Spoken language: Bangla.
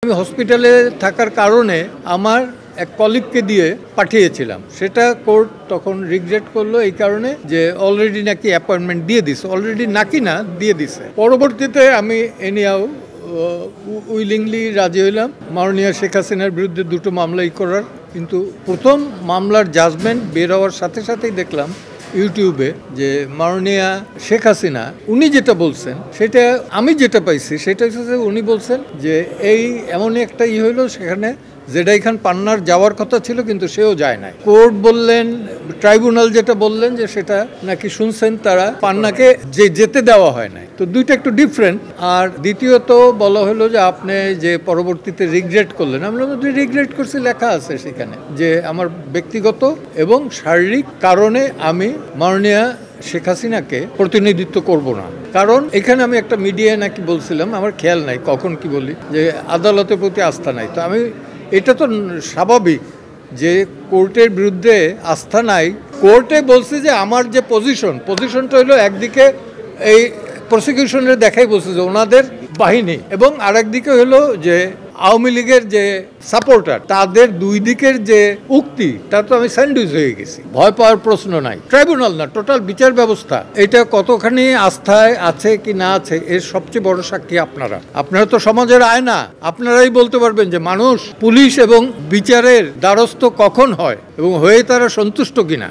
আমি হসপিটালে থাকার কারণে আমার এক কলিগকে দিয়ে পাঠিয়েছিলাম, সেটা কোর্ট তখন রিগ্রেট করলো এই কারণে যে অলরেডি নাকি অ্যাপয়েন্টমেন্ট দিয়ে দিছে, অলরেডি নাকি না দিয়ে দিছে। পরবর্তীতে আমি এনিয়াও উইলিংলি রাজি হইলাম মাননীয় শেখ হাসিনার বিরুদ্ধে দুটো মামলাই করার। কিন্তু প্রথম মামলার জাজমেন্ট বের হওয়ার সাথে সাথেই দেখলাম ইউটিউবে যে মাননীয়া শেখ হাসিনা উনি যেটা বলছেন, সেটা আমি যেটা পাইছি সেটা হচ্ছে উনি বলছেন যে এই এমনই একটা হইলো, সেখানে জেডাই খান পান্নার যাওয়ার কথা ছিল কিন্তু সেও যায় নাই। কোর্ট বললেন, ট্রাইব্যুনাল যেটা বললেন যে সেটা নাকি শুনছেন তারা পান্নাকে যেতে দেওয়া হয় নাই। তো দুইটা একটু ডিফারেন্ট। আর দ্বিতীয়ত বলা হলো যে আপনি যে পরবর্তীতে রিগ্রেট করলেন, আমরা রিগ্রেট করছি, লেখা আছে সেখানে যে আমার ব্যক্তিগত এবং শারীরিক কারণে আমি মাননীয়া শেখ হাসিনাকে প্রতিনিধিত্ব করব না। কারণ এখানে আমি একটা মিডিয়ায় নাকি বলছিলাম, আমার খেয়াল নাই কখন কি বলি, যে আদালতের প্রতি আস্থা নাই। তো আমি, এটা তো স্বাভাবিক যে কোর্টের বিরুদ্ধে আস্থা নাই। কোর্টে বলছে যে আমার যে পজিশনটা হলো একদিকে এই প্রসিকিউশনের দেখাই বলছে যে ওনাদের বাহিনী, এবং আরেকদিকে হলো যে আওয়ামী লীগের যে সাপোর্টার, তাদের দুই দিকের যে উক্তি, তা তো আমি স্যান্ডউইচ হয়ে গেছি। ভয় পাওয়ার প্রশ্ন নাই। ট্রাইব্যুনাল না, টোটাল বিচার ব্যবস্থা এটা কতখানি আস্থায় আছে কি না আছে এর সবচেয়ে বড় সাক্ষী আপনারা তো সমাজের আয়না। আপনারাই বলতে পারবেন যে মানুষ পুলিশ এবং বিচারের দ্বারস্থ কখন হয় এবং হয়ে তারা সন্তুষ্ট কিনা।